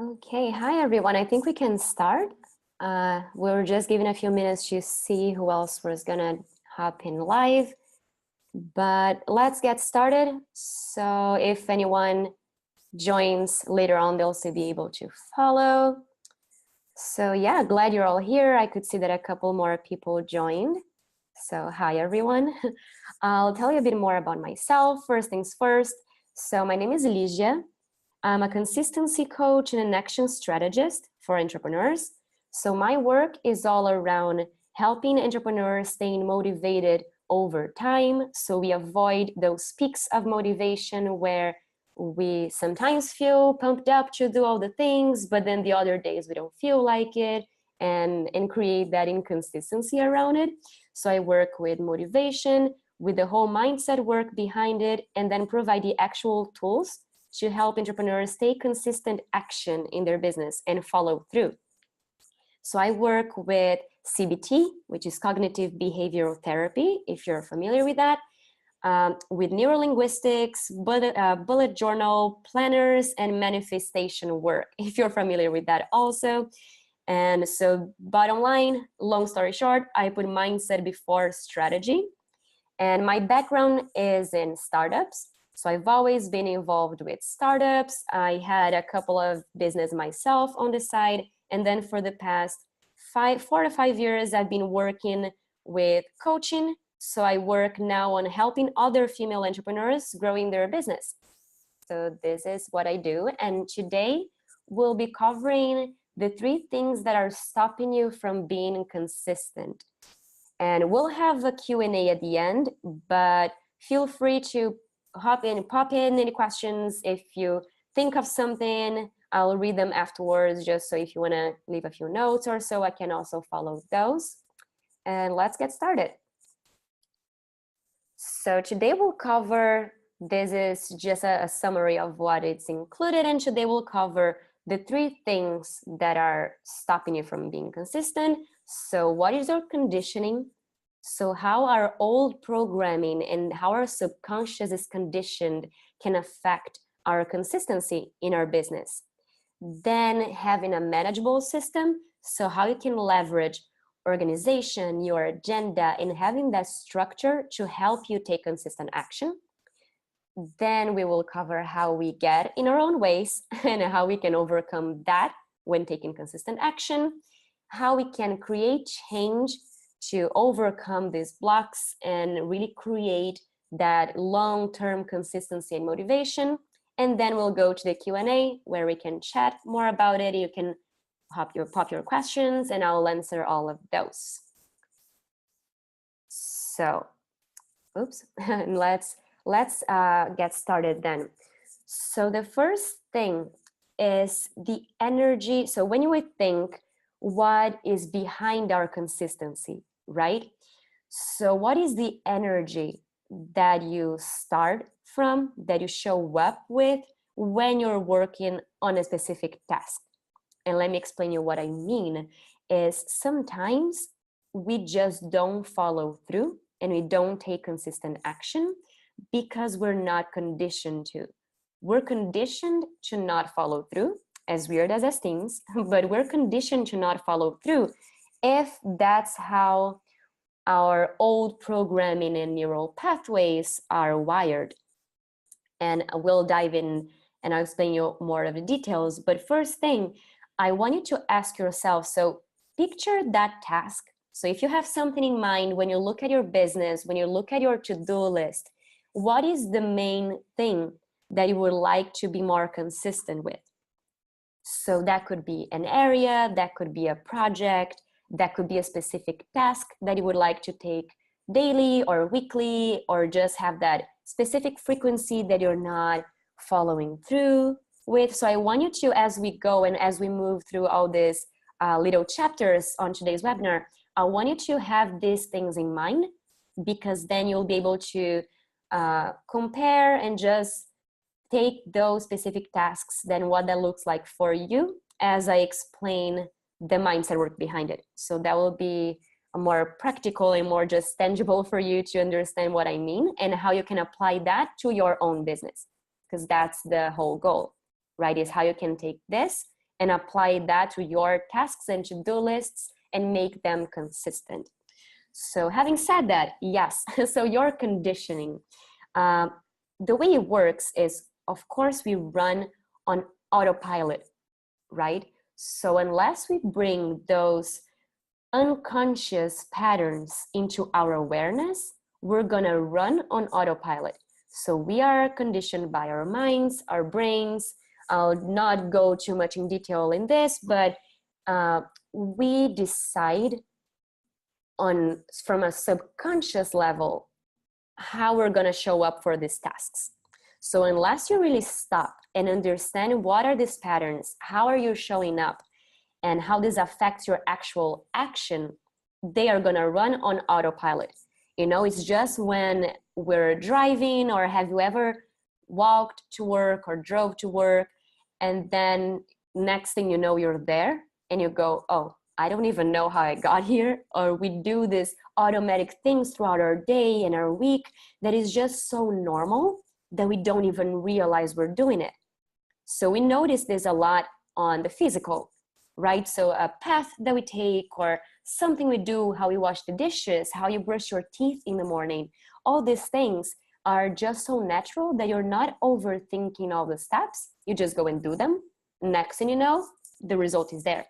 Okay, hi everyone. I think we can start. We're just giving a few minutes to see who else was gonna hop in live, but let's get started. So if anyone joins later on, they'll still be able to follow. So yeah, glad you're all here. I could see that a couple more people joined. So hi everyone. I'll tell you a bit more about myself. First things first. So my name is Ligia. I'm a consistency coach and an action strategist for entrepreneurs. So my work is all around helping entrepreneurs staying motivated over time, so we avoid those peaks of motivation where we sometimes feel pumped up to do all the things, but then the other days we don't feel like it, and create that inconsistency around it. So I work with motivation, with the whole mindset work behind it, and then provide the actual tools to help entrepreneurs take consistent action in their business and follow through. So I work with CBT, which is cognitive behavioral therapy, if you're familiar with that, with neurolinguistics, bullet journal, planners, and manifestation work, if you're familiar with that also. And so bottom line, long story short, I put mindset before strategy. And my background is in startups. So I've always been involved with startups. I had a couple of business myself on the side. And then for the past 4 to 5 years, I've been working with coaching. So I work now on helping other female entrepreneurs growing their business. So this is what I do. And today we'll be covering the 3 things that are stopping you from being consistent. And we'll have a Q&A at the end, but feel free to pop in any questions. If you think of something, I'll read them afterwards, just so if you want to leave a few notes or so, I can also follow those. And let's get started. So today we'll cover, this is just a summary of what it's included, and today we'll cover the 3 things that are stopping you from being consistent. So what is our conditioning? So how our old programming and how our subconscious is conditioned can affect our consistency in our business. Then having a manageable system, so how you can leverage organization, your agenda, and having that structure to help you take consistent action. Then we will cover how we get in our own ways and how we can overcome that when taking consistent action, how we can create change to overcome these blocks and really create that long-term consistency and motivation. And then we'll go to the Q&A where we can chat more about it. You can pop your questions and I'll answer all of those. So, oops, let's get started then. So the first thing is the energy. So when you would think, what is behind our consistency, right? So what is the energy that you start from, that you show up with when you're working on a specific task? And let me explain you what I mean is sometimes we just don't follow through and we don't take consistent action because we're not conditioned to. We're conditioned to not follow through, as weird as things, but we're conditioned to not follow through if that's how our old programming and neural pathways are wired. And we'll dive in and I'll explain you more of the details. But first thing, I want you to ask yourself, so picture that task. So if you have something in mind when you look at your business, when you look at your to-do list, what is the main thing that you would like to be more consistent with? So that could be an area, that could be a project, that could be a specific task that you would like to take daily or weekly, or just have that specific frequency that you're not following through with. So I want you to, as we go and as we move through all these little chapters on today's webinar, I want you to have these things in mind, because then you'll be able to compare and just take those specific tasks, then what that looks like for you as I explain the mindset work behind it. So that will be a more practical and more just tangible for you to understand what I mean and how you can apply that to your own business, because that's the whole goal, right? Is how you can take this and apply that to your tasks and to-do lists and make them consistent. So having said that, yes, so your conditioning, the way it works is, of course, we run on autopilot, right? So unless we bring those unconscious patterns into our awareness, we're gonna run on autopilot. So we are conditioned by our minds, our brains. I'll not go too much in detail in this, but we decide from a subconscious level how we're gonna show up for these tasks. So unless you really stop and understand what are these patterns, how are you showing up, and how this affects your actual action, they are gonna run on autopilot. You know, it's just when we're driving, or have you ever walked to work or drove to work, and then next thing you know, you're there and you go, oh, I don't even know how I got here. Or we do this automatic things throughout our day and our week that is just so normal that we don't even realize we're doing it. So we notice this a lot on the physical, right? So a path that we take, or something we do, how we wash the dishes, how you brush your teeth in the morning, all these things are just so natural that you're not overthinking all the steps. You just go and do them. Next thing you know, the result is there.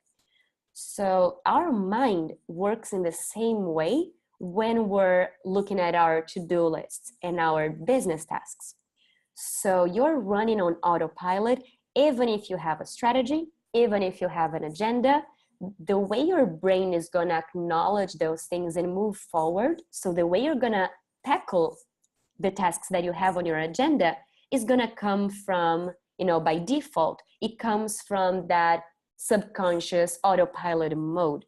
So our mind works in the same way when we're looking at our to-do lists and our business tasks. So you're running on autopilot, even if you have a strategy, even if you have an agenda, the way your brain is gonna acknowledge those things and move forward. So the way you're gonna tackle the tasks that you have on your agenda is gonna come from, you know, by default, it comes from that subconscious autopilot mode.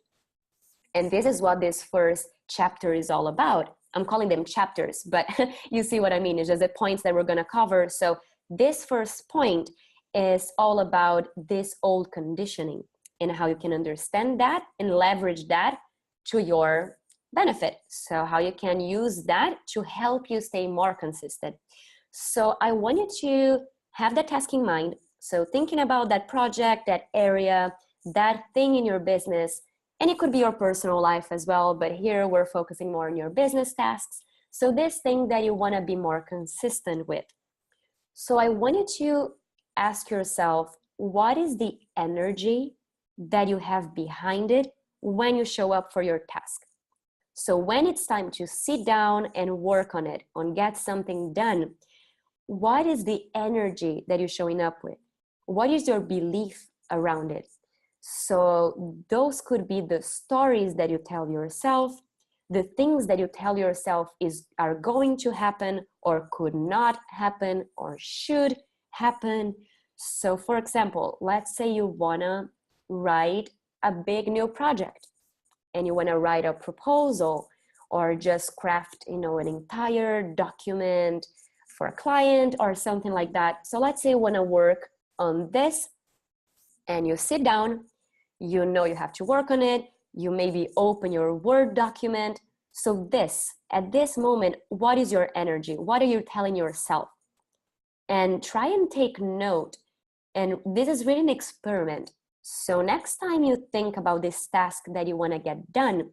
And this is what this first chapter is all about. I'm calling them chapters, but you see what I mean. It's just the points that we're gonna cover. So this first point is all about this old conditioning and how you can understand that and leverage that to your benefit. So how you can use that to help you stay more consistent. So I want you to have that task in mind. So thinking about that project, that area, that thing in your business, and it could be your personal life as well, but here we're focusing more on your business tasks. So this thing that you want to be more consistent with. So I want you to ask yourself, what is the energy that you have behind it when you show up for your task? So when it's time to sit down and work on it, on get something done, what is the energy that you're showing up with? What is your belief around it? So those could be the stories that you tell yourself, the things that you tell yourself are going to happen or could not happen or should happen. So for example, let's say you wanna write a big new project and you wanna write a proposal or just craft, you know, an entire document for a client or something like that. So let's say you wanna work on this and you sit down, you know you have to work on it, you maybe open your Word document. So at this moment, what is your energy? What are you telling yourself? And try and take note. And this is really an experiment. So next time you think about this task that you want to get done,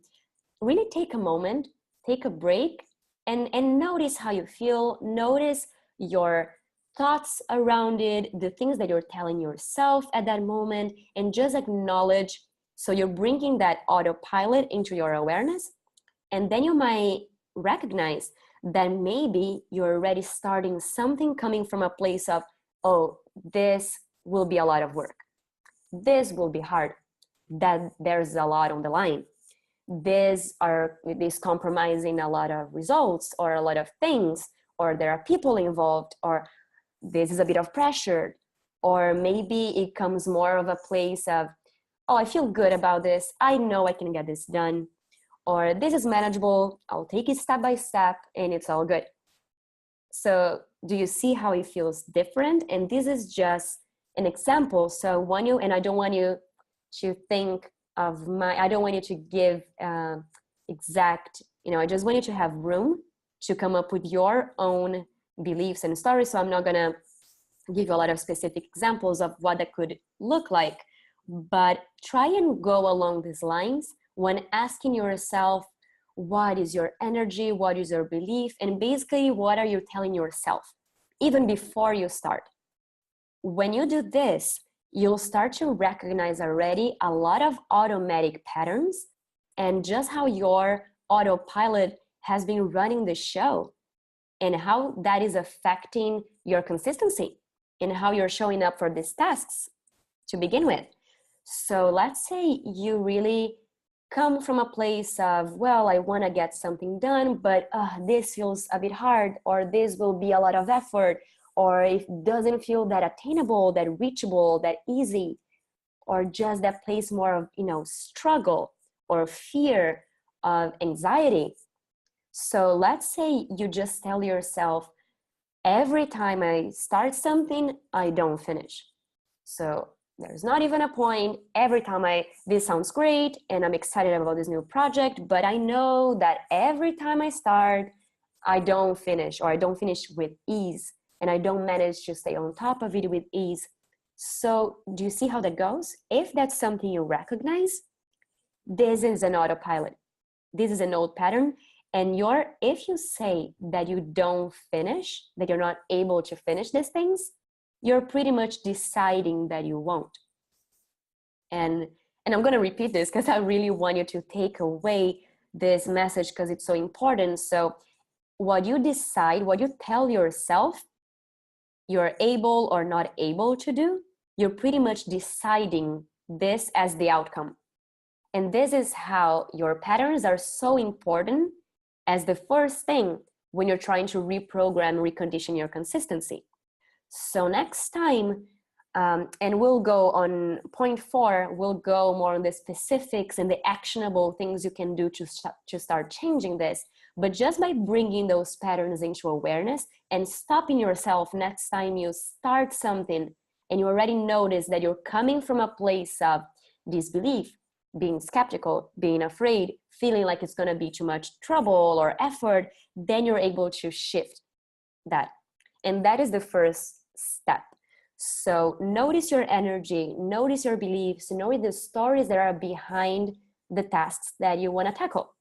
really take a moment, take a break, and notice how you feel. Notice your thoughts around it, the things that you're telling yourself at that moment, and just acknowledge. So you're bringing that autopilot into your awareness, and then you might recognize that maybe you're already starting something coming from a place of, oh, this will be a lot of work. This will be hard. That there's a lot on the line. This compromising a lot of results or a lot of things, or there are people involved, or this is a bit of pressure, or maybe it comes more of a place of, oh, I feel good about this. I know I can get this done, or this is manageable. I'll take it step by step and it's all good. So do you see how it feels different? And this is just an example. So I don't want you to think of I don't want you to give exact, I just want you to have room to come up with your own beliefs and stories. So I'm not gonna give you a lot of specific examples of what that could look like, but try and go along these lines when asking yourself, what is your energy? What is your belief? And basically, what are you telling yourself, even before you start? When you do this, you'll start to recognize already a lot of automatic patterns and just how your autopilot has been running the show and how that is affecting your consistency and how you're showing up for these tasks to begin with. So let's say you really come from a place of, well, I want to get something done, but this feels a bit hard, or this will be a lot of effort, or it doesn't feel that attainable, that reachable, that easy, or just that place more of, struggle or fear of anxiety. So let's say you just tell yourself, every time I start something, I don't finish. So there's not even a point. Every time this sounds great and I'm excited about this new project, but I know that every time I start, I don't finish, or I don't finish with ease, and I don't manage to stay on top of it with ease. So do you see how that goes? If that's something you recognize, this is an autopilot. This is an old pattern. And if you say that you don't finish, that you're not able to finish these things, you're pretty much deciding that you won't. And I'm going to repeat this because I really want you to take away this message because it's so important. So what you decide, what you tell yourself you're able or not able to do, you're pretty much deciding this as the outcome. And this is how your patterns are so important as the first thing when you're trying to reprogram, recondition your consistency. So next time, and we'll go on point 4, we'll go more on the specifics and the actionable things you can do to start changing this. But just by bringing those patterns into awareness and stopping yourself next time you start something and you already notice that you're coming from a place of disbelief, being skeptical, being afraid, feeling like it's going to be too much trouble or effort, then you're able to shift that. And that is the first step. So notice your energy, notice your beliefs, notice the stories that are behind the tasks that you want to tackle.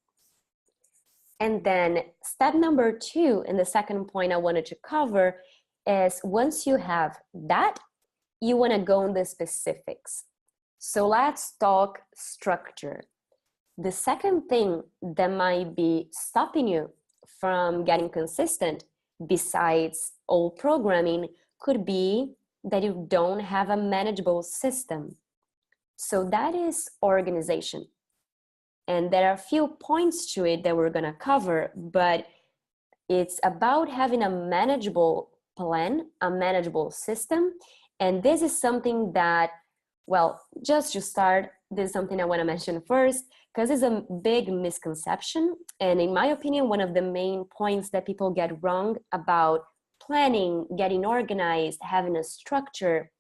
And then step number 2, and the second point I wanted to cover, is once you have that, you want to go on the specifics. So let's talk structure. The second thing that might be stopping you from getting consistent, besides old programming, could be that you don't have a manageable system. So that is organization. And there are a few points to it that we're going to cover, but it's about having a manageable plan, a manageable system. And this is something that, well, just to start, this is something I want to mention first, because it's a big misconception. And in my opinion, one of the main points that people get wrong about planning, getting organized, having a structure,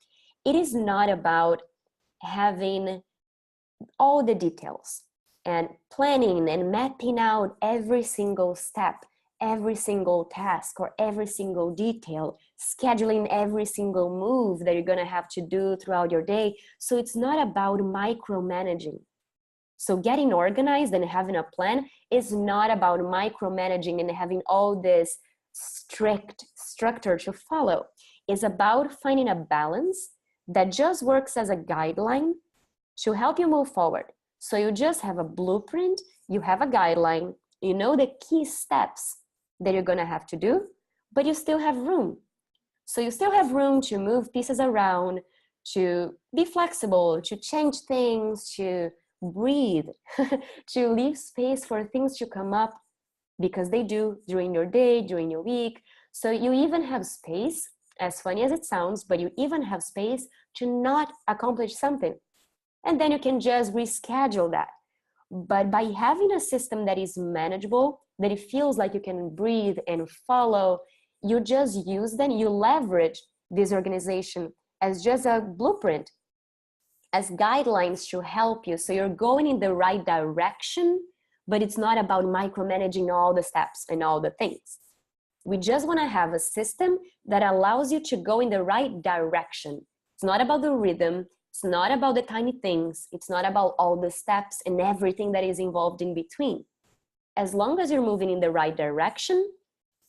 it is not about having all the details and planning and mapping out every single step, every single task, or every single detail, scheduling every single move that you're going to have to do throughout your day. So it's not about micromanaging. So getting organized and having a plan is not about micromanaging and having all this strict structure to follow. It's about finding a balance that just works as a guideline to help you move forward. So you just have a blueprint, you have a guideline, you know the key steps that you're going to have to do, but you still have room. So you still have room to move pieces around, to be flexible, to change things, to breathe, to leave space for things to come up, because they do during your day, during your week. So you even have space, as funny as it sounds, but you even have space to not accomplish something. And then you can just reschedule that. But by having a system that is manageable, that it feels like you can breathe and follow, you just use them, you leverage this organization as just a blueprint, as guidelines to help you. So you're going in the right direction, but it's not about micromanaging all the steps and all the things. We just want to have a system that allows you to go in the right direction. It's not about the rhythm. It's It's not about the tiny things. It's not about all the steps and everything that is involved in between. As long as you're moving in the right direction,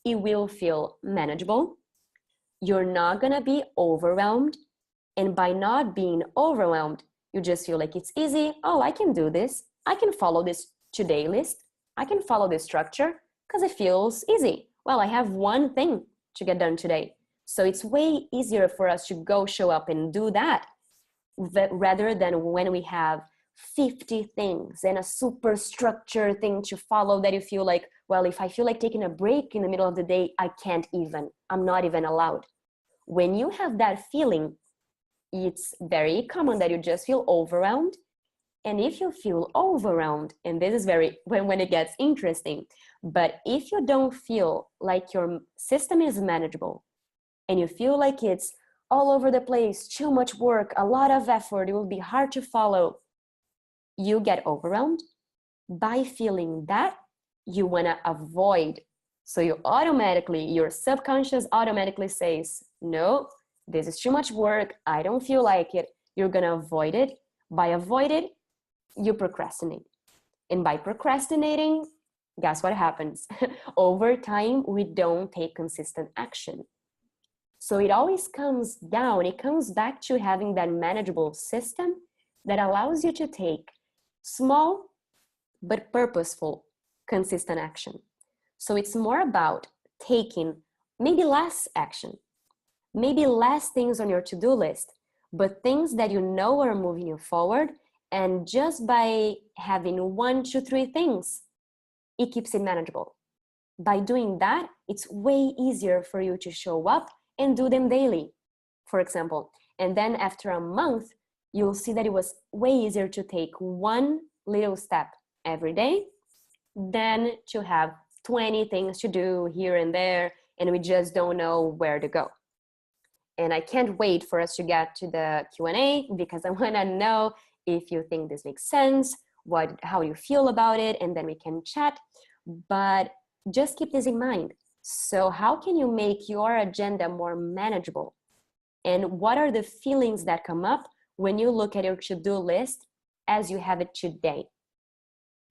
it will feel manageable. You're not gonna be overwhelmed. And by not being overwhelmed, you just feel like it's easy. Oh, I can do this. I can follow this to-do list. I can follow this structure because it feels easy. Well, I have one thing to get done today. So it's way easier for us to go show up and do that rather than when we have 50 things and a super structured thing to follow that you feel like, well, if I feel like taking a break in the middle of the day, I'm not even allowed. When you have that feeling, it's very common that you just feel overwhelmed. And if you feel overwhelmed, and this is when it gets interesting, but if you don't feel like your system is manageable and you feel like it's all over the place, too much work, a lot of effort, it will be hard to follow, you get overwhelmed. By feeling that, you want to avoid. So your subconscious automatically says, no, this is too much work, I don't feel like it. You're going to avoid it. By avoid it, you procrastinate. And by procrastinating, guess what happens? Over time, we don't take consistent action. So it always comes back to having that manageable system that allows you to take small but purposeful, consistent action. So it's more about taking maybe less action, maybe less things on your to-do list, but things that you know are moving you forward. And just by having 1, 2, 3 things, it keeps it manageable. By doing that, it's way easier for you to show up and do them daily, for example. And then after a month, you'll see that it was way easier to take one little step every day than to have 20 things to do here and there, and we just don't know where to go. And I can't wait for us to get to the Q&A because I want to know if you think this makes sense, how you feel about it, and then we can chat. But just keep this in mind. So how can you make your agenda more manageable? And what are the feelings that come up when you look at your to-do list as you have it today?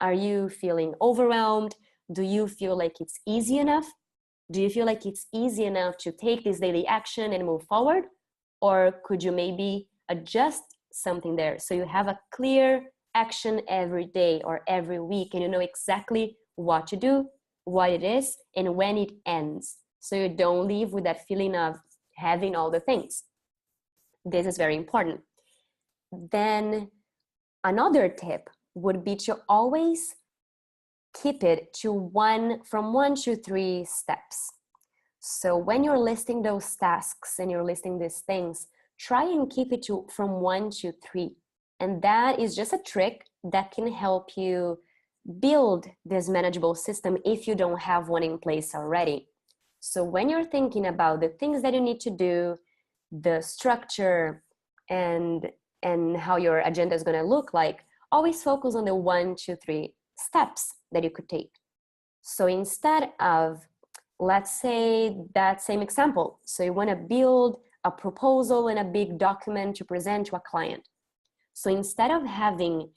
Are you feeling overwhelmed? Do you feel like it's easy enough? Do you feel like it's easy enough to take this daily action and move forward? Or could you maybe adjust something there so you have a clear action every day or every week and you know exactly what to do, what it is, and when it ends, so you don't leave with that feeling of having all the things? This is very important. Then another tip would be to always keep it to from 1 to 3 steps. So when you're listing those tasks and you're listing these things, try and keep it from 1 to 3. And that is just a trick that can help you build this manageable system if you don't have one in place already. So when you're thinking about the things that you need to do, the structure, and how your agenda is going to look like, always focus on the 1 to 3 steps that you could take. So instead of, let's say that same example, so you want to build a proposal and a big document to present to a client. So instead of having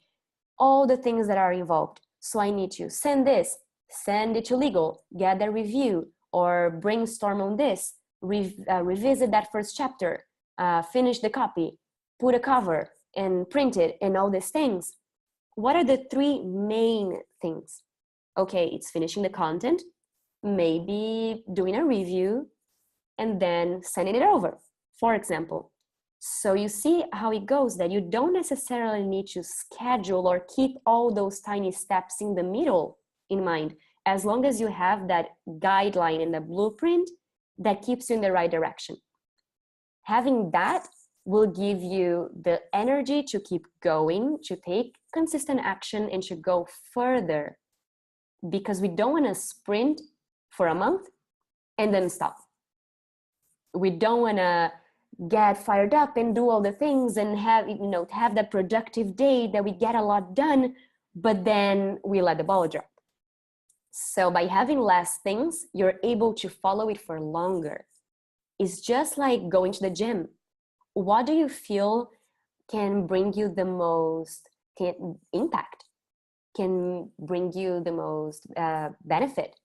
all the things that are involved, so I need to send it to legal, get a review, or brainstorm on this, revisit that first chapter, finish the copy, put a cover, and print it, and all these things. What are the 3 main things? Okay, it's finishing the content, maybe doing a review, and then sending it over, for example. So you see how it goes, that you don't necessarily need to schedule or keep all those tiny steps in the middle in mind, as long as you have that guideline and the blueprint that keeps you in the right direction. Having that will give you the energy to keep going, to take consistent action, and to go further, because we don't want to sprint for a month and then stop. We don't want to get fired up and do all the things and have that productive day that we get a lot done, but then we let the ball drop. So by having less things, you're able to follow it for longer. It's just like going to the gym. What do you feel can bring you the most impact, can bring you the most benefit?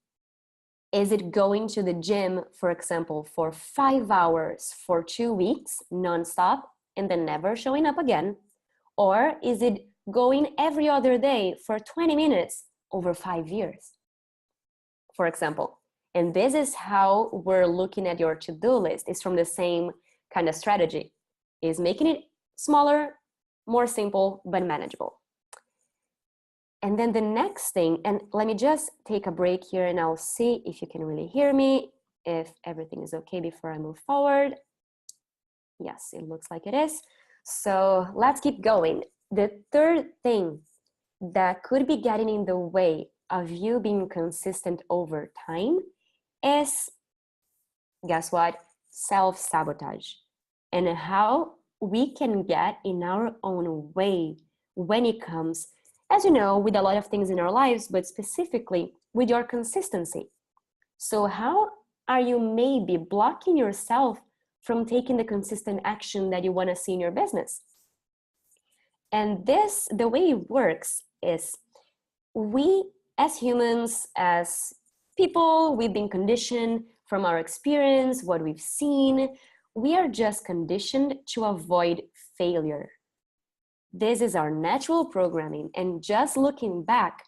Is it going to the gym, for example, for 5 hours for 2 weeks nonstop and then never showing up again? Or is it going every other day for 20 minutes over 5 years, for example? And this is how we're looking at your to-do list. It's from the same kind of strategy, is making it smaller, more simple, but manageable. And then the next thing, and let me just take a break here and I'll see if you can really hear me, if everything is okay before I move forward. Yes, it looks like it is. So let's keep going. The third thing that could be getting in the way of you being consistent over time is, guess what? Self-sabotage. And how we can get in our own way when it comes, as you know, with a lot of things in our lives, but specifically with your consistency. So how are you maybe blocking yourself from taking the consistent action that you want to see in your business? And this, the way it works is, we as humans, as people, we've been conditioned from our experience, what we've seen, we are just conditioned to avoid failure. This is our natural programming. And just looking back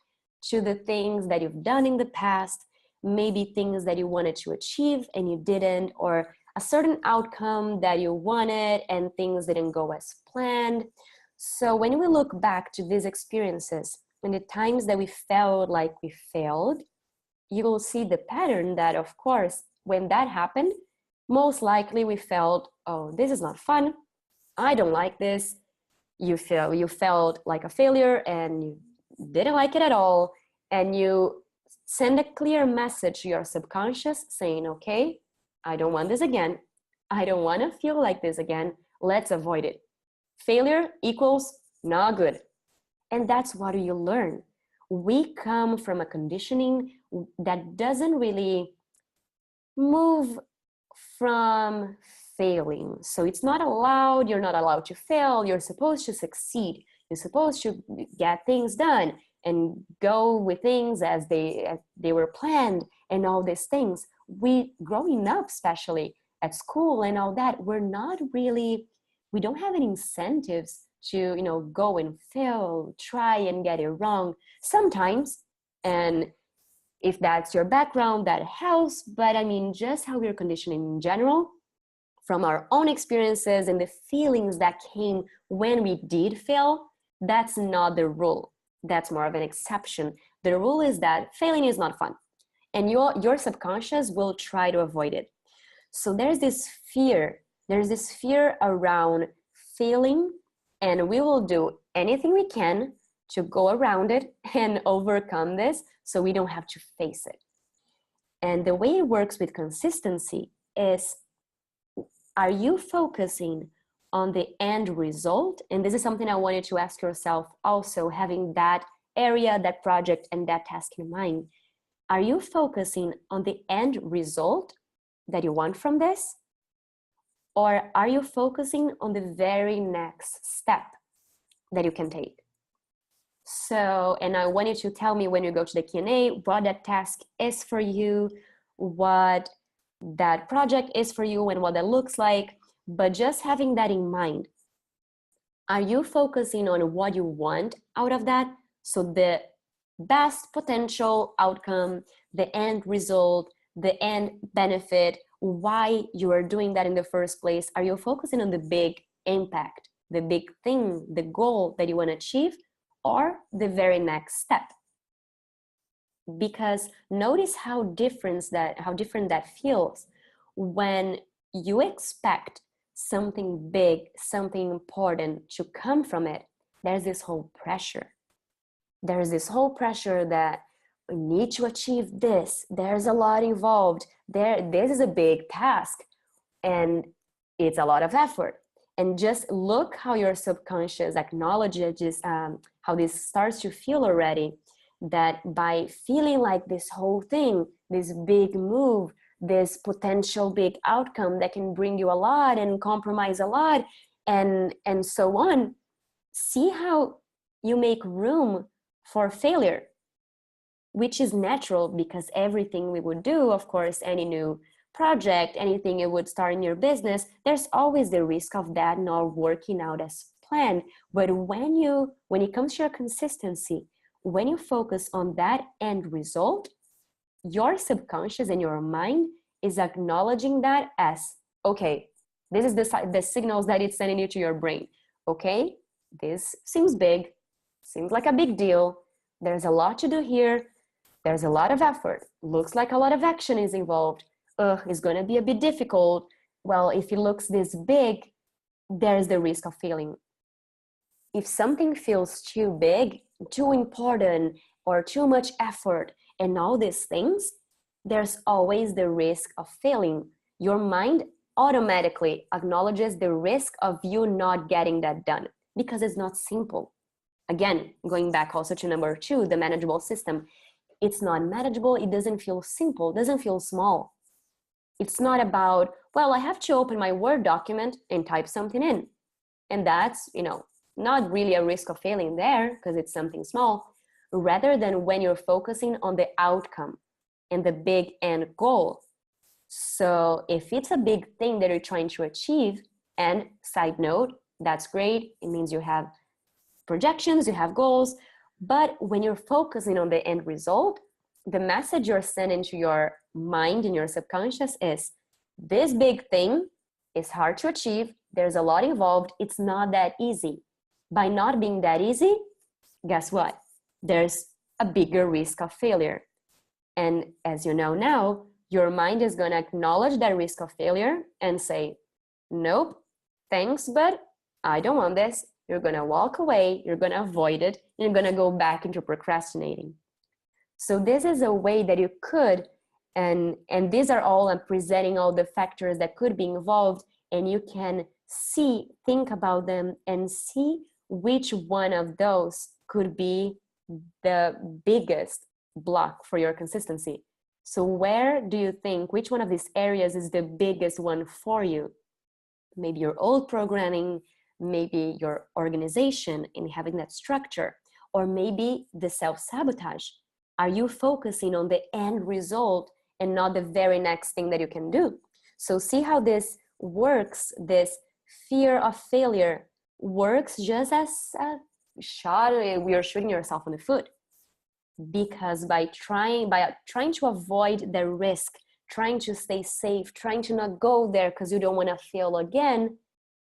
to the things that you've done in the past, maybe things that you wanted to achieve and you didn't, or a certain outcome that you wanted and things didn't go as planned. So when we look back to these experiences and the times that we felt like we failed, you will see the pattern that, of course, when that happened, most likely we felt, oh, this is not fun. I don't like this. You felt like a failure and you didn't like it at all. And you send a clear message to your subconscious saying, okay, I don't want this again. I don't want to feel like this again. Let's avoid it. Failure equals not good. And that's what you learn. We come from a conditioning that doesn't really move from failing. So it's not allowed, you're not allowed to fail, you're supposed to succeed. You're supposed to get things done and go with things as they were planned and all these things. We, growing up, especially at school and all that, we don't have any incentives to, go and fail, try and get it wrong sometimes. And if that's your background, that helps. But I mean, just how we're conditioning in general, from our own experiences and the feelings that came when we did fail, that's not the rule. That's more of an exception. The rule is that failing is not fun. And your subconscious will try to avoid it. So there's this fear around failing, and we will do anything we can to go around it and overcome this so we don't have to face it. And the way it works with consistency is, are you focusing on the end result? And this is something I wanted to ask yourself also, having that area, that project, and that task in mind. Are you focusing on the end result that you want from this? Or are you focusing on the very next step that you can take? So, and I want you to tell me when you go to the Q&A what that task is for you, what that project is for you, and what that looks like. But just having that in mind, are you focusing on what you want out of that? So the best potential outcome, the end result, the end benefit, why you are doing that in the first place. Are you focusing on the big impact, the big thing, the goal that you want to achieve, or the very next step? Because notice how different that feels when you expect something big, something important to come from it. There's this whole pressure. There's this whole pressure that we need to achieve this. There's a lot involved. This is a big task and it's a lot of effort. And just look how your subconscious acknowledges how this starts to feel already, that by feeling like this whole thing, this big move, this potential big outcome that can bring you a lot and compromise a lot, and so on. See how you make room for failure, which is natural, because everything we would do, of course, any new project, anything you would start in your business, there's always the risk of that not working out as planned. But when it comes to your consistency, when you focus on that end result, your subconscious and your mind is acknowledging that as, okay, this is the signals that it's sending you to your brain. Okay, this seems big, seems like a big deal. There's a lot to do here. There's a lot of effort. Looks like a lot of action is involved. It's going to be a bit difficult. Well, if it looks this big, there's the risk of failing. If something feels too big, too important, or too much effort, and all these things, there's always the risk of failing. Your mind automatically acknowledges the risk of you not getting that done, because it's not simple. Again, going back also to number 2, the manageable system. It's not manageable. It doesn't feel simple, doesn't feel small. It's not about, well, I have to open my Word document and type something in. And that's, not really a risk of failing there, because it's something small, rather than when you're focusing on the outcome and the big end goal. So if it's a big thing that you're trying to achieve, and side note, that's great. It means you have projections, you have goals. But when you're focusing on the end result, the message you're sending to your mind and your subconscious is, this big thing is hard to achieve. There's a lot involved. It's not that easy. By not being that easy, guess what? There's a bigger risk of failure. And as you know now, your mind is going to acknowledge that risk of failure and say, nope, thanks, but I don't want this. You're going to walk away, you're going to avoid it, and you're going to go back into procrastinating. So this is a way that you could, and these are all, I'm presenting all the factors that could be involved, and you can think about them and see which one of those could be the biggest block for your consistency. So where do you think, which one of these areas is the biggest one for you? Maybe your old programming, maybe your organization in having that structure, or maybe the self-sabotage. Are you focusing on the end result and not the very next thing that you can do? So see how this works. This fear of failure works just as a shot. You're shooting yourself in the foot, because by trying to avoid the risk, trying to stay safe, trying to not go there because you don't want to fail again,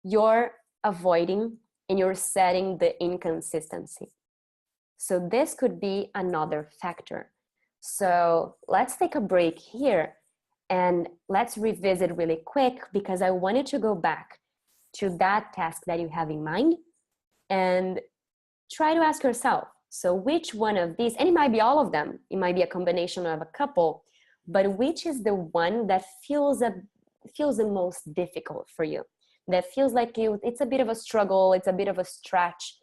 you're avoiding and you're setting the inconsistency. So this could be another factor. So let's take a break here and let's revisit really quick, because I wanted to go back to that task that you have in mind and try to ask yourself, so which one of these, and it might be all of them, it might be a combination of a couple, but which is the one that feels the most difficult for you? That feels like it's a bit of a struggle, it's a bit of a stretch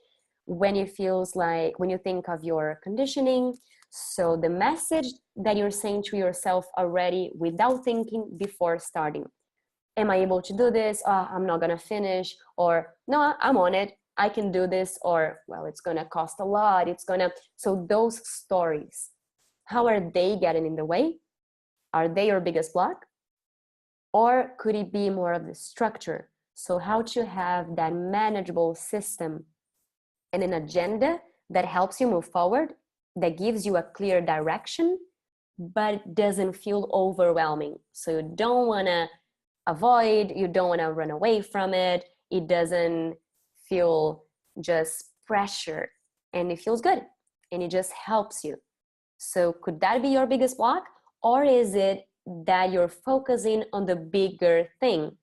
when you think of your conditioning. So the message that you're saying to yourself already without thinking before starting. Am I able to do this? Oh, I'm not gonna finish. Or no, I'm on it. I can do this. Or, well, it's gonna cost a lot. So those stories, how are they getting in the way? Are they your biggest block? Or could it be more of the structure? So how to have that manageable system and an agenda that helps you move forward, that gives you a clear direction, but doesn't feel overwhelming. So you don't want to avoid, you don't want to run away from it. It doesn't feel just pressure, and it feels good and it just helps you. So could that be your biggest block? Or is it that you're focusing on the bigger thing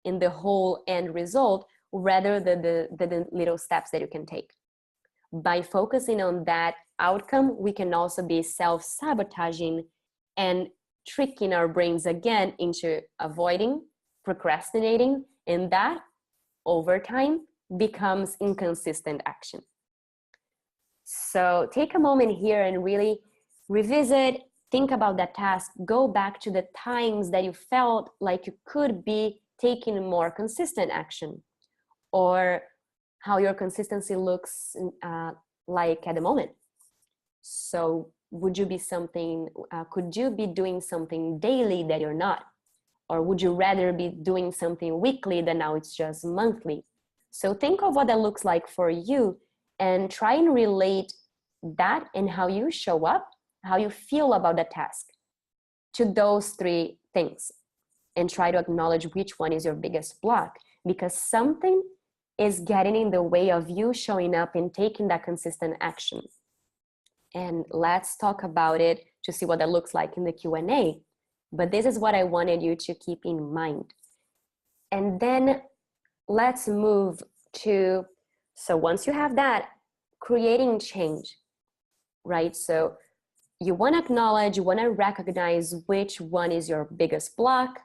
in the whole end result rather than the little steps that you can take? By focusing on that outcome, we can also be self-sabotaging and tricking our brains again into avoiding, procrastinating, and that over time becomes inconsistent action. So take a moment here and really revisit, think about that task, go back to the times that you felt like you could be taking more consistent action. or how your consistency looks like at the moment. So would you be could you be doing something daily that you're not? Or would you rather be doing something weekly that now it's just monthly? So think of what that looks like for you and try and relate that and how you show up, how you feel about the task to those three things, and try to acknowledge which one is your biggest block, because something is getting in the way of you showing up and taking that consistent action. And let's talk about it to see what that looks like in the Q&A. But this is what I wanted you to keep in mind. And then let's move to, so once you have that, creating change, right? So you want to acknowledge, you want to recognize which one is your biggest block,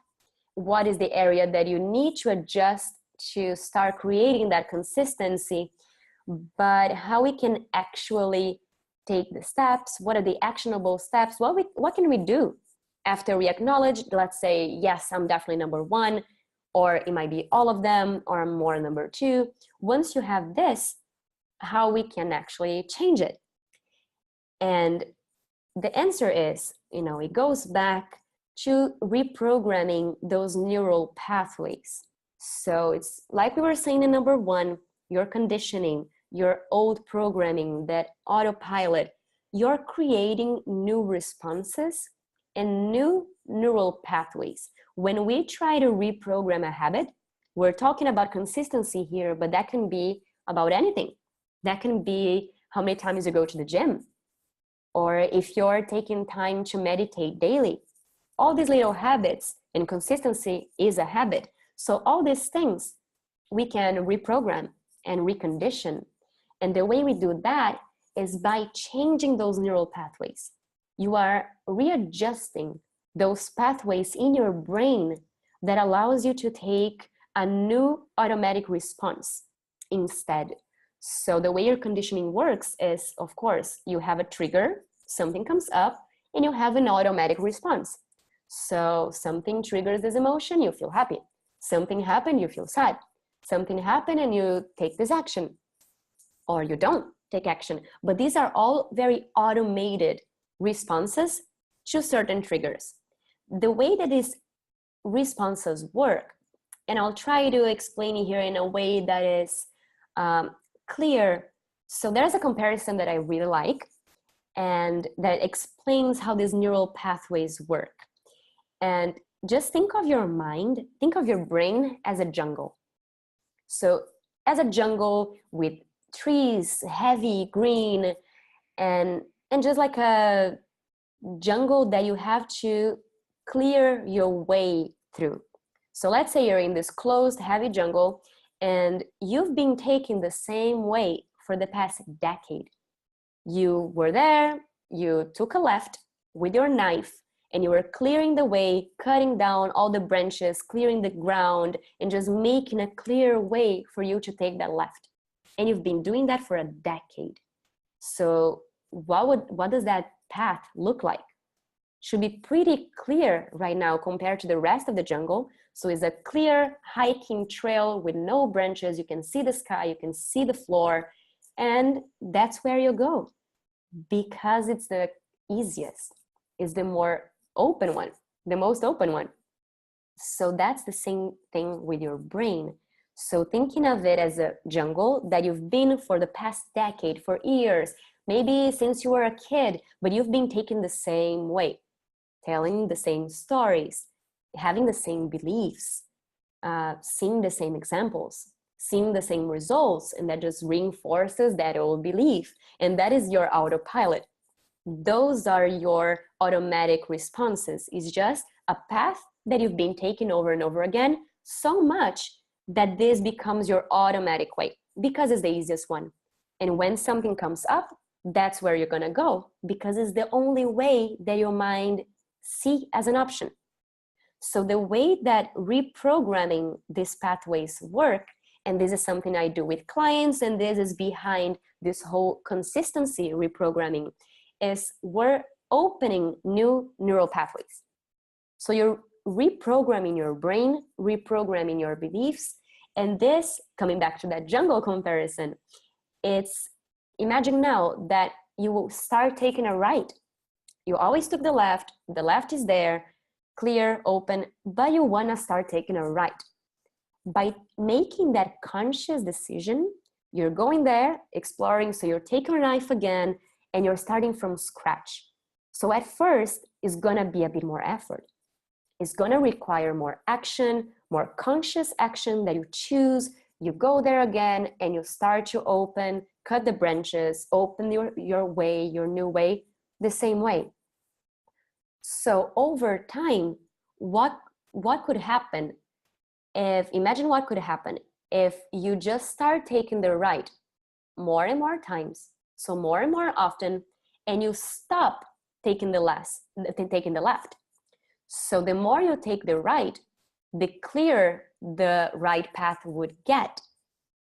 what is the area that you need to adjust to start creating that consistency, but how we can actually take the steps, what are the actionable steps, what can we do after we acknowledge, let's say, yes, I'm definitely number one, or it might be all of them, or I'm more number two. Once you have this, how we can actually change it. And the answer is, it goes back to reprogramming those neural pathways. So it's like we were saying in number one, your conditioning, your old programming, that autopilot, you're creating new responses and new neural pathways. When we try to reprogram a habit, we're talking about consistency here, but that can be about anything. That can be how many times you go to the gym, or if you're taking time to meditate daily. All these little habits, and consistency is a habit. So all these things we can reprogram and recondition. And the way we do that is by changing those neural pathways. You are readjusting those pathways in your brain that allows you to take a new automatic response instead. So the way your conditioning works is, of course, you have a trigger, something comes up, and you have an automatic response. So something triggers this emotion, you feel happy. Something happened, you feel sad. Something happened and you take this action, or you don't take action. But these are all very automated responses to certain triggers. The way that these responses work, and I'll try to explain it here in a way that is clear. So there's a comparison that I really like, and that explains how these neural pathways work. And just think of your mind, think of your brain as a jungle. So as a jungle with trees, heavy green, and just like a jungle that you have to clear your way through. So let's say you're in this closed, heavy jungle, and you've been taking the same way for the past decade. You were there, you took a left with your knife, and you were clearing the way, cutting down all the branches, clearing the ground, and just making a clear way for you to take that left. And you've been doing that for a decade. So what does that path look like? Should be pretty clear right now compared to the rest of the jungle. So it's a clear hiking trail with no branches. You can see the sky, you can see the floor, and that's where you go, because it's the easiest, it's the more open one, the most open one. So that's the same thing with your brain. So thinking of it as a jungle that you've been for the past decade, for years, maybe since you were a kid, but you've been taking the same way, telling the same stories, having the same beliefs, seeing the same examples, seeing the same results, and that just reinforces that old belief. And that is your autopilot. Those are your automatic responses. It's just a path that you've been taking over and over again, so much that this becomes your automatic way because it's the easiest one. And when something comes up, that's where you're gonna go, because it's the only way that your mind see as an option. So the way that reprogramming these pathways work, and this is something I do with clients, and this is behind this whole consistency reprogramming, is we're opening new neural pathways. So you're reprogramming your brain, reprogramming your beliefs, And this, coming back to that jungle comparison, it's, imagine now that you will start taking a right. You always took the left is there, clear, open, but you wanna start taking a right. By making that conscious decision, you're going there, exploring, so you're taking a knife again, and you're starting from scratch. So at first, it's gonna be a bit more effort. It's gonna require more action, more conscious action that you choose. You go there again, and you start to open, cut the branches, open your way, your new way, the same way. So over time, what could happen imagine what could happen if you just start taking the right more and more times, so more and more often, and you stop taking the left. So the more you take the right, the clearer the right path would get.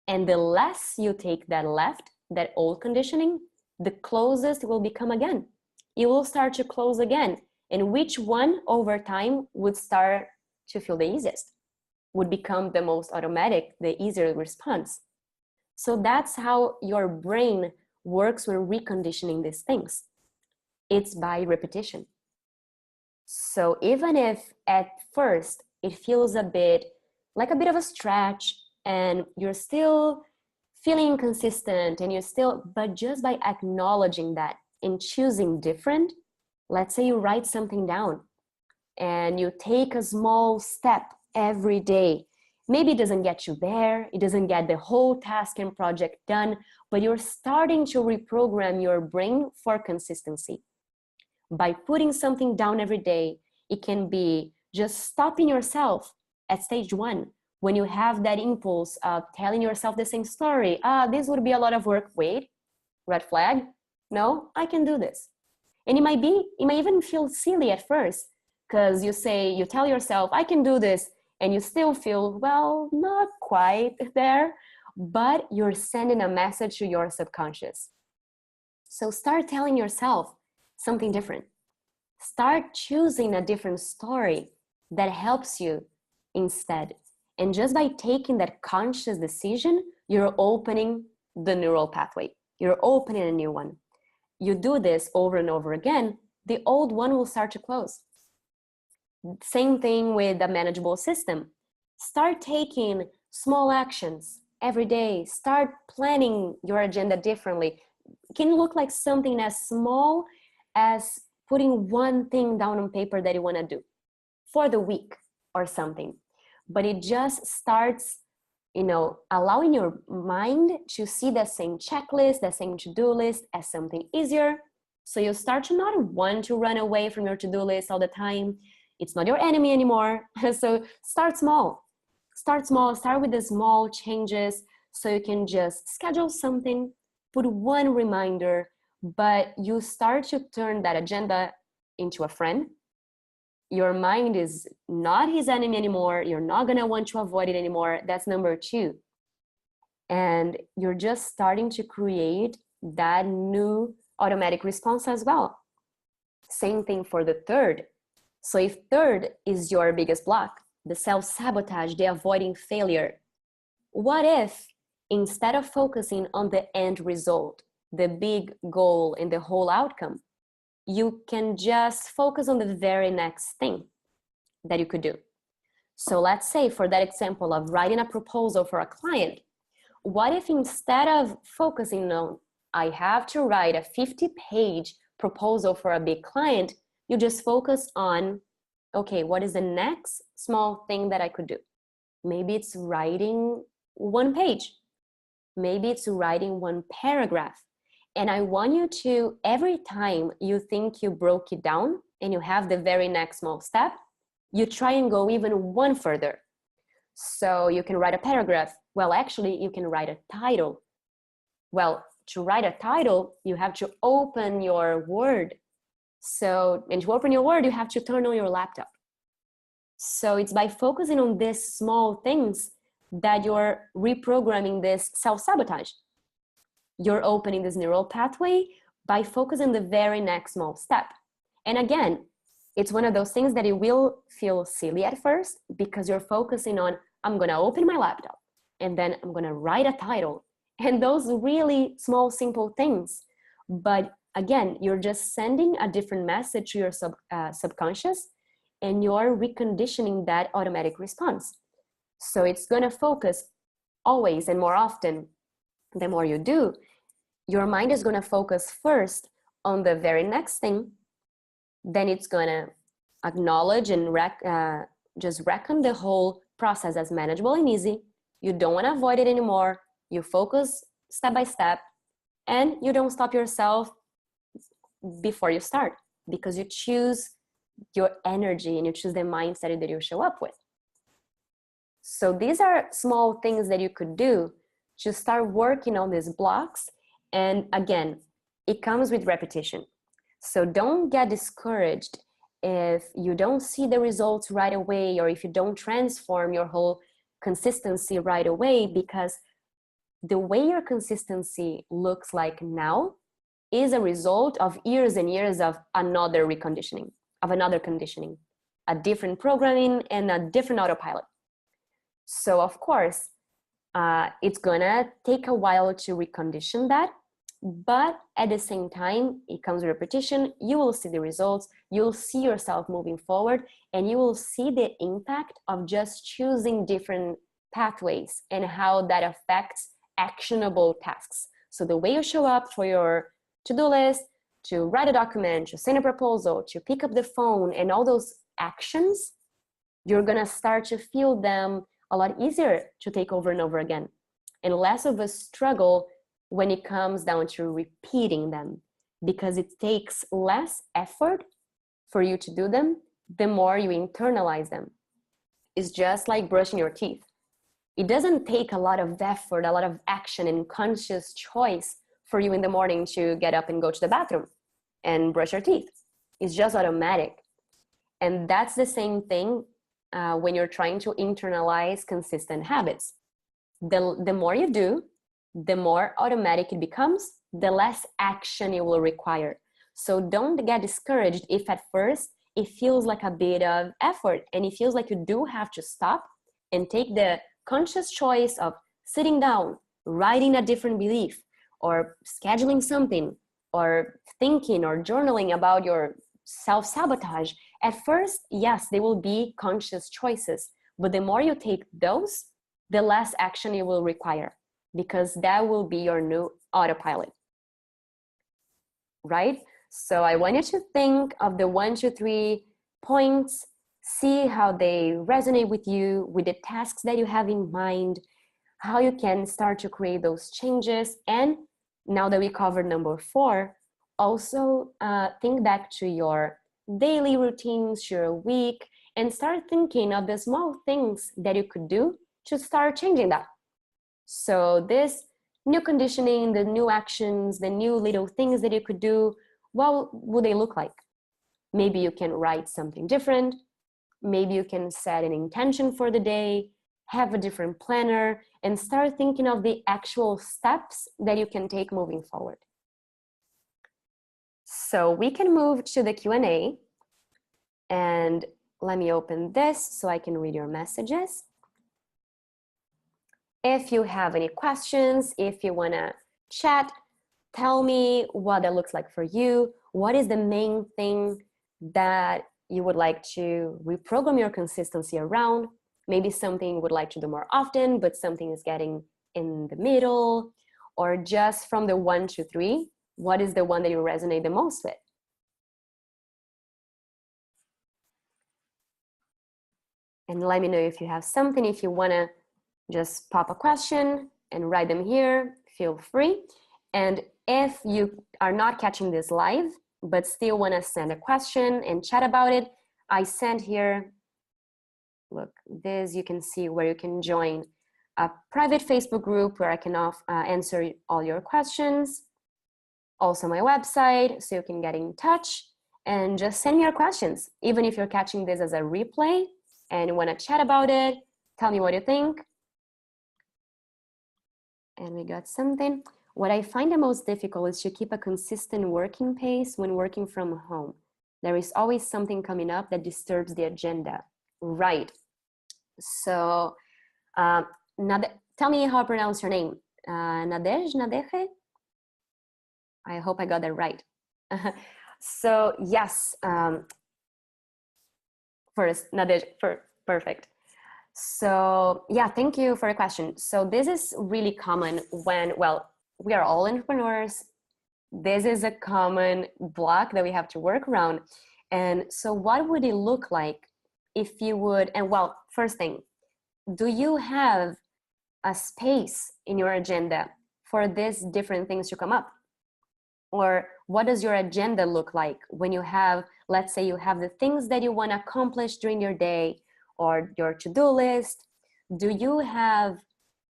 And the less you take that left, that old conditioning, the closest it will become again. You will start to close again. And which one over time would start to feel the easiest? Would become the most automatic, the easier response. So that's how your brain works when reconditioning these things. It's by repetition. So even if at first it feels a bit like a bit of a stretch and you're still feeling inconsistent and but just by acknowledging that and choosing different, let's say you write something down and you take a small step every day. Maybe it doesn't get you there, it doesn't get the whole task and project done, but you're starting to reprogram your brain for consistency. By putting something down every day, it can be just stopping yourself at stage 1 when you have that impulse of telling yourself the same story. This would be a lot of work. Wait, red flag. No, I can do this. And it might even feel silly at first because you tell yourself, I can do this, and you still feel, well, not quite there, but you're sending a message to your subconscious. So start telling yourself something different. Start choosing a different story that helps you instead. And just by taking that conscious decision, you're opening the neural pathway. You're opening a new one. You do this over and over again, the old one will start to close. Same thing with a manageable system. Start taking small actions every day. Start planning your agenda differently. It can look like something as small as putting one thing down on paper that you want to do for the week or something. But it just starts, allowing your mind to see the same checklist, the same to-do list as something easier. So you start to not want to run away from your to-do list all the time. It's not your enemy anymore. So start small. Start with the small changes so you can just schedule something, put one reminder, but you start to turn that agenda into a friend. Your mind is not his enemy anymore. You're not gonna want to avoid it anymore. That's number 2. And you're just starting to create that new automatic response as well. Same thing for the 3rd. So if 3rd is your biggest block, the self-sabotage, the avoiding failure, what if instead of focusing on the end result, the big goal and the whole outcome, you can just focus on the very next thing that you could do? So let's say for that example of writing a proposal for a client, what if instead of focusing on, I have to write a 50-page proposal for a big client, you just focus on, okay, what is the next small thing that I could do? Maybe it's writing 1 page. Maybe it's writing 1 paragraph. And I want you to, every time you think you broke it down and you have the very next small step, you try and go even 1 further. So you can write a paragraph. Well, actually, you can write a title. Well, to write a title, you have to open your Word. And to open your Word, you have to turn on your laptop. So it's by focusing on these small things that you're reprogramming this self-sabotage. You're opening this neural pathway by focusing on the very next small step. And again, it's one of those things that it will feel silly at first because you're focusing on, I'm gonna open my laptop, and then I'm gonna write a title. And those really small, simple things. But again, you're just sending a different message to your subconscious, and you're reconditioning that automatic response. So it's gonna focus always and more often. The more you do, your mind is gonna focus first on the very next thing. Then it's gonna acknowledge and just reckon the whole process as manageable and easy. You don't wanna avoid it anymore. You focus step by step, and you don't stop yourself before you start, because you choose your energy and you choose the mindset that you show up with. So these are small things that you could do to start working on these blocks. And again, it comes with repetition. So don't get discouraged if you don't see the results right away, or if you don't transform your whole consistency right away, because the way your consistency looks like now is a result of years and years of another reconditioning, of another conditioning, a different programming and a different autopilot. So of course, it's gonna take a while to recondition that, but at the same time, it comes with repetition. You will see the results, you'll see yourself moving forward, and you will see the impact of just choosing different pathways and how that affects actionable tasks. So the way you show up for your to-do list, to write a document, to send a proposal, to pick up the phone, and all those actions, you're gonna start to feel them a lot easier to take over and over again, and less of a struggle when it comes down to repeating them, because it takes less effort for you to do them the more you internalize them. It's just like brushing your teeth. It doesn't take a lot of effort, a lot of action and conscious choice for you in the morning to get up and go to the bathroom and brush your teeth. It's just automatic. And that's the same thing when you're trying to internalize consistent habits. The more you do, the more automatic it becomes, the less action it will require. So don't get discouraged if at first it feels like a bit of effort and it feels like you do have to stop and take the conscious choice of sitting down, writing a different belief, or scheduling something, or thinking or journaling about your self-sabotage. At first, yes, they will be conscious choices, but the more you take those, the less action it will require, because that will be your new autopilot, right? So I want you to think of the 1, 2, 3 points, see how they resonate with you, with the tasks that you have in mind, how you can start to create those changes. And now that we covered number 4, also think back to your daily routines, your week, and start thinking of the small things that you could do to start changing that. So this new conditioning, the new actions, the new little things that you could do, what would they look like? Maybe you can write something different. Maybe you can set an intention for the day, have a different planner, and start thinking of the actual steps that you can take moving forward. So we can move to the Q&A, and let me open this so I can read your messages. If you have any questions, if you wanna chat, tell me what that looks like for you. What is the main thing that you would like to reprogram your consistency around? Maybe something you would like to do more often, but something is getting in the middle, or just from the 1 to 3, what is the one that you resonate the most with? And let me know if you have something. If you wanna just pop a question and write them here, feel free. And if you are not catching this live, but still wanna send a question and chat about it, I sent here, look, this you can see where you can join a private Facebook group where I can answer all your questions. Also my website, so you can get in touch and just send me your questions. Even if you're catching this as a replay and you wanna chat about it, tell me what you think. And we got something. What I find the most difficult is to keep a consistent working pace when working from home. There is always something coming up that disturbs the agenda. Right. So tell me how to pronounce your name. Nadeje? I hope I got that right. So yes, first, Nadej, perfect. So yeah, thank you for the question. So this is really common when, well, we are all entrepreneurs. This is a common block that we have to work around. And so what would it look like if you would, and well, first thing, do you have a space in your agenda for these different things to come up? Or what does your agenda look like when you have, let's say you have the things that you want to accomplish during your day or your to-do list? Do you have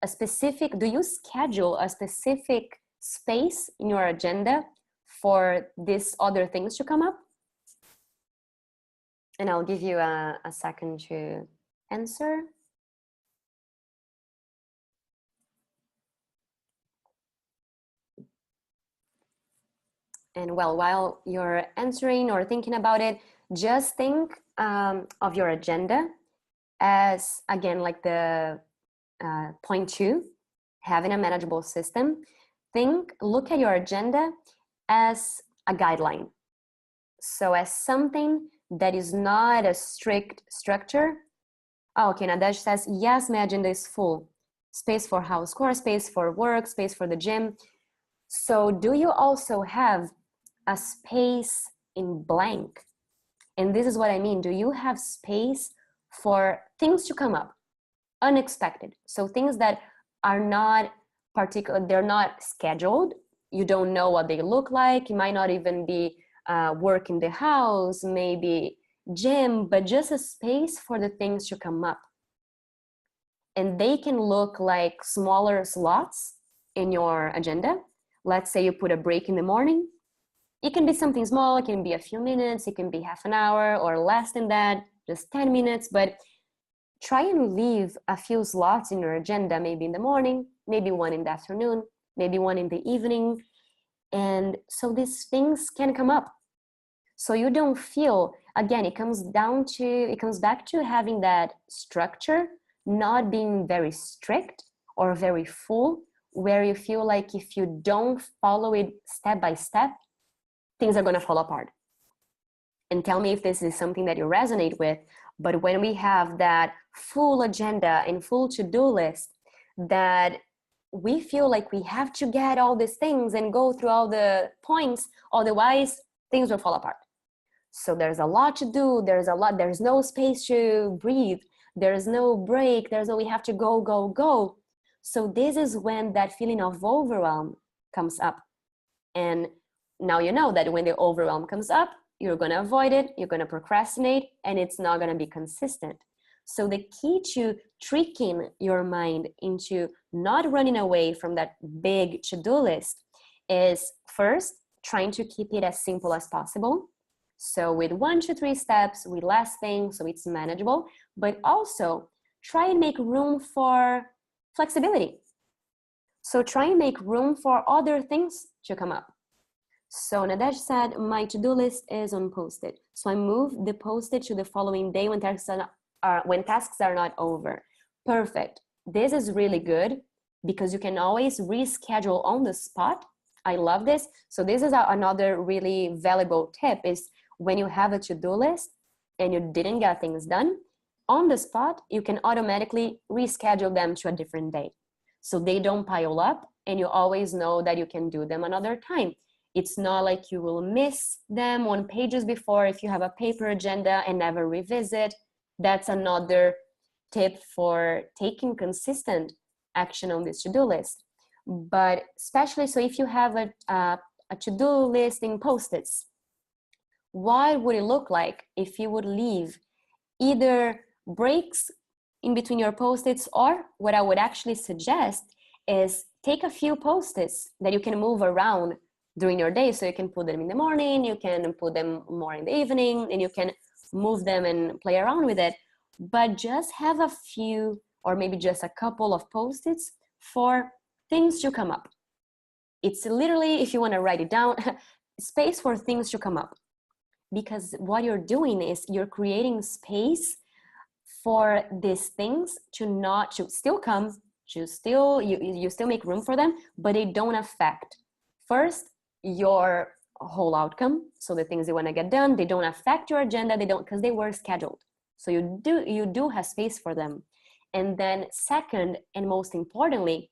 a specific, do you schedule a specific space in your agenda for these other things to come up? And I'll give you a second to answer. And well, while you're answering or thinking about it, just think of your agenda as, again, like the point 2, having a manageable system. Look at your agenda as a guideline. So as something that is not a strict structure. Oh, okay, Nadej says, yes, my agenda is full. Space for house chore, space for work, space for the gym. So do you also have a space in blank? And this is what I mean. Do you have space for things to come up, unexpected? So things that are not particular, they're not scheduled. You don't know what they look like. It might not even be work in the house, maybe gym, but just a space for the things to come up. And they can look like smaller slots in your agenda. Let's say you put a break in the morning. It can be something small, it can be a few minutes, it can be half an hour or less than that, just 10 minutes, but try and leave a few slots in your agenda, maybe in the morning, maybe one in the afternoon, maybe one in the evening. And so these things can come up. So you don't feel, again, it comes back to having that structure, not being very strict or very full, where you feel like if you don't follow it step by step, things are going to fall apart. And tell me if this is something that you resonate with. But when we have that full agenda and full to-do list, that we feel like we have to get all these things and go through all the points, otherwise things will fall apart. So there's a lot to do, there's no space to breathe, there's no break, we have to go, go, go. So this is when that feeling of overwhelm comes up. And now you know that when the overwhelm comes up, you're going to avoid it, you're going to procrastinate, and it's not going to be consistent. So the key to tricking your mind into not running away from that big to-do list is first trying to keep it as simple as possible. So with 1 to 3 steps, with less things, so it's manageable, but also try and make room for flexibility. So try and make room for other things to come up. So Nadej said, my to-do list is on Post-it. So I move the Post-it to the following day when tasks are not over. Perfect. This is really good because you can always reschedule on the spot. I love this. So this is another really valuable tip is when you have a to-do list and you didn't get things done, on the spot, you can automatically reschedule them to a different day. So they don't pile up and you always know that you can do them another time. It's not like you will miss them on pages before if you have a paper agenda and never revisit. That's another tip for taking consistent action on this to-do list. But especially, so if you have a to-do list in Post-its, what would it look like if you would leave either breaks in between your Post-its, or what I would actually suggest is take a few Post-its that you can move around during your day. So you can put them in the morning, you can put them more in the evening, and you can move them and play around with it. But just have a few, or maybe just a couple of Post-its for things to come up. It's literally, if you want to write it down, space for things to come up. Because what you're doing is you're creating space for these things to still come, You still make room for them, but they don't affect, first, your whole outcome. So the things you want to get done, they don't affect your agenda. They don't, because they were scheduled. So you do have space for them. And then second, and most importantly,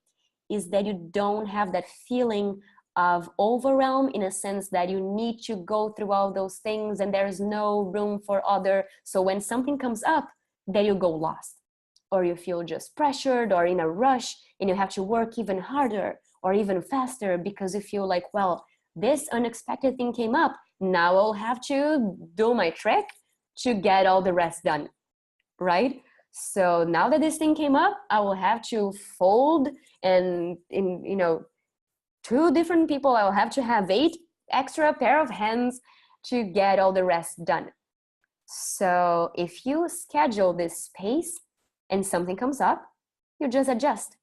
is that you don't have that feeling of overwhelm, in a sense that you need to go through all those things and there's no room for other. So when something comes up, then you go lost, or you feel just pressured or in a rush and you have to work even harder or even faster because you feel like, well, this unexpected thing came up. Now I'll have to do my trick to get all the rest done, right? So now that this thing came up, I will have to fold, and in, you know, 2 different people, I will have to have 8 extra pair of hands to get all the rest done. So if you schedule this space and something comes up, you just adjust.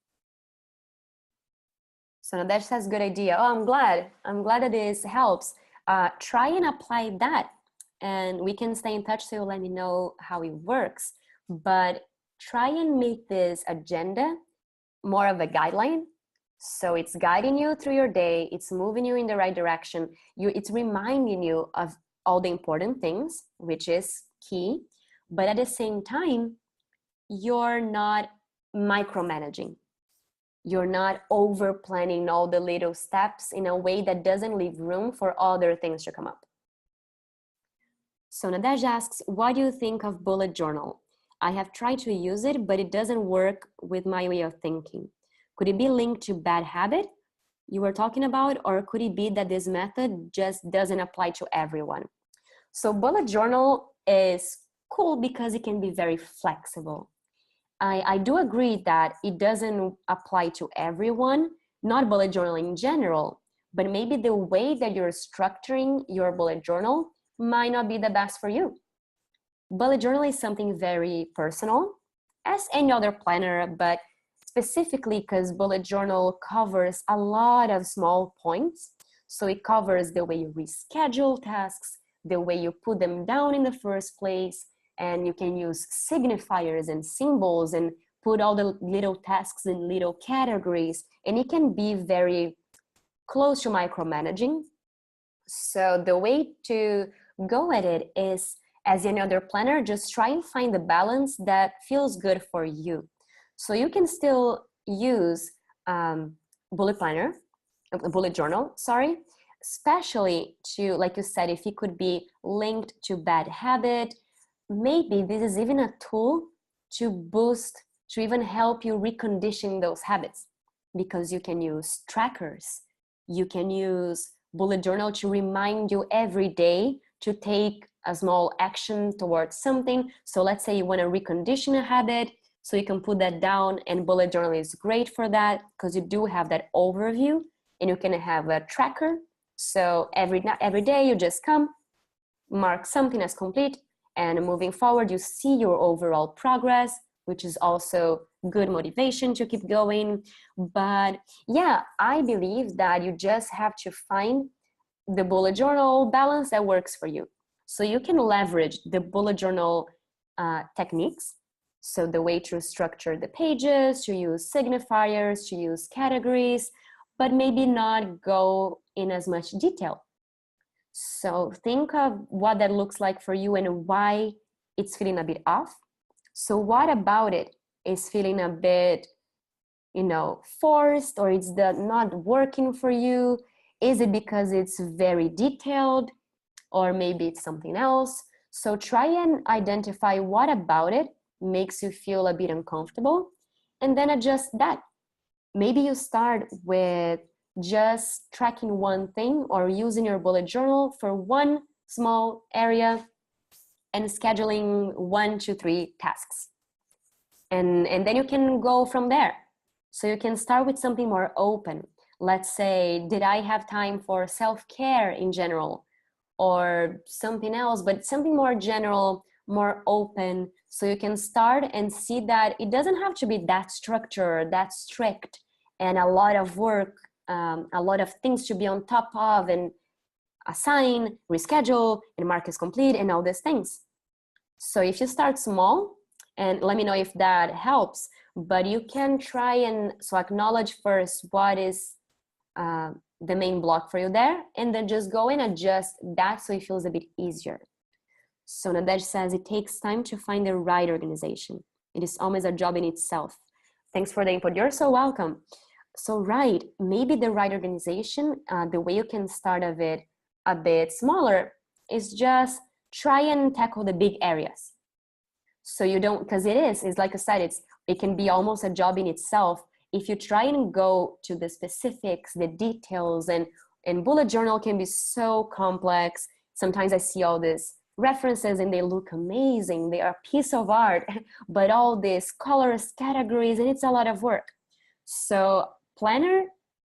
So now that's a good idea. Oh, I'm glad that this helps. Try and apply that, and we can stay in touch, so you'll let me know how it works. But try and make this agenda more of a guideline. So it's guiding you through your day, it's moving you in the right direction, it's reminding you of all the important things, which is key, but at the same time, you're not micromanaging. You're not over planning all the little steps in a way that doesn't leave room for other things to come up. So Nadej asks, what do you think of bullet journal? I have tried to use it, but it doesn't work with my way of thinking. Could it be linked to bad habit you were talking about, or could it be that this method just doesn't apply to everyone? So bullet journal is cool because it can be very flexible. I do agree that it doesn't apply to everyone, not bullet journal in general, but maybe the way that you're structuring your bullet journal might not be the best for you. Bullet journal is something very personal, as any other planner, but specifically because bullet journal covers a lot of small points. So it covers the way you reschedule tasks, the way you put them down in the first place, and you can use signifiers and symbols and put all the little tasks in little categories, and it can be very close to micromanaging. So the way to go at it is, as any other planner, just try and find the balance that feels good for you. So you can still use bullet journal, especially to, like you said, if it could be linked to bad habit, maybe this is even a tool to boost, to even help you recondition those habits, because you can use trackers. You can use bullet journal to remind you every day to take a small action towards something. So let's say you want to recondition a habit, so you can put that down, and bullet journal is great for that because you do have that overview, and you can have a tracker. So every day you just come, mark something as complete, and moving forward, you see your overall progress, which is also good motivation to keep going. But yeah, I believe that you just have to find the bullet journal balance that works for you. So you can leverage the bullet journal techniques. So the way to structure the pages, to use signifiers, to use categories, but maybe not go in as much detail. So think of what that looks like for you and why it's feeling a bit off. So what about it is feeling a bit, forced, or it's not working for you? Is it because it's very detailed, or maybe it's something else? So try and identify what about it makes you feel a bit uncomfortable, and then adjust that. Maybe you start with just tracking one thing, or using your bullet journal for one small area and scheduling 1 to 3 tasks. And then you can go from there. So you can start with something more open. Let's say, did I have time for self-care in general, or something else, but something more general, more open. So you can start and see that it doesn't have to be that structured, that strict, and a lot of work, a lot of things to be on top of, and assign, reschedule, and mark as complete, and all these things. So if you start small And let me know if that helps. But you can try and so acknowledge first what is the main block for you there, and then just go and adjust that so it feels a bit easier. So Nadej says, it takes time to find the right organization. It is always a job in itself. Thanks for the input. You're so welcome. So right, maybe the right organization, the way you can start of it a bit smaller is just try and tackle the big areas. So you don't, because it's like I said, it can be almost a job in itself. If you try and go to the specifics, the details, and bullet journal can be so complex. Sometimes I see all these references and they look amazing. They are a piece of art, but all these colors, categories, and it's a lot of work. So planner,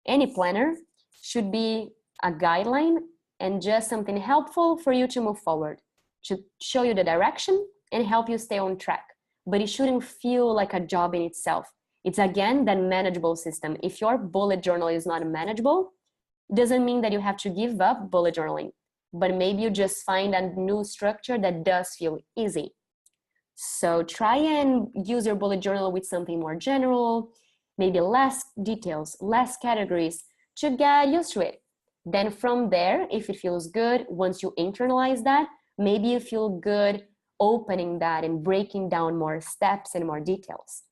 any planner should be a guideline and just something helpful for you to move forward, to show you the direction and help you stay on track. But it shouldn't feel like a job in itself. It's again that manageable system. If your bullet journal is not manageable, it doesn't mean that you have to give up bullet journaling, but maybe you just find a new structure that does feel easy. So try and use your bullet journal with something more general, maybe less details, less categories to get used to it. Then from there, if it feels good, once you internalize that, maybe you feel good opening that and breaking down more steps and more details.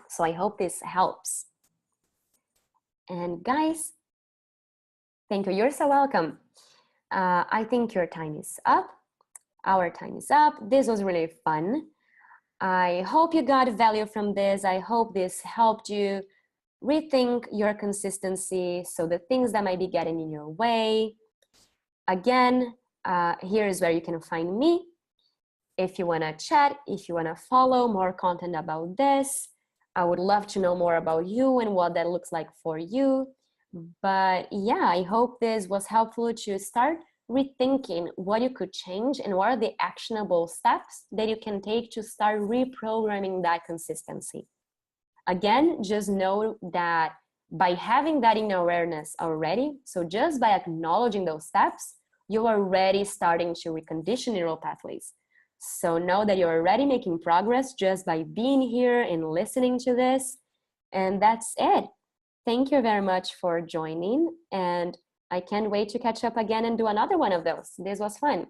So I hope this helps. And guys, thank you. You're so welcome. I think your time is up. Our time is up. This was really fun. I hope you got value from this. I hope this helped you rethink your consistency. So the things that might be getting in your way. Again, here is where you can find me. If you want to chat, if you want to follow more content about this, I would love to know more about you and what that looks like for you. But yeah, I hope this was helpful to start rethinking what you could change and what are the actionable steps that you can take to start reprogramming that consistency. Again, just know that by having that in awareness already, so just by acknowledging those steps, you're already starting to recondition neural pathways. So know that you're already making progress just by being here and listening to this. And that's it. Thank you very much for joining. And I can't wait to catch up again and do another one of those. This was fun.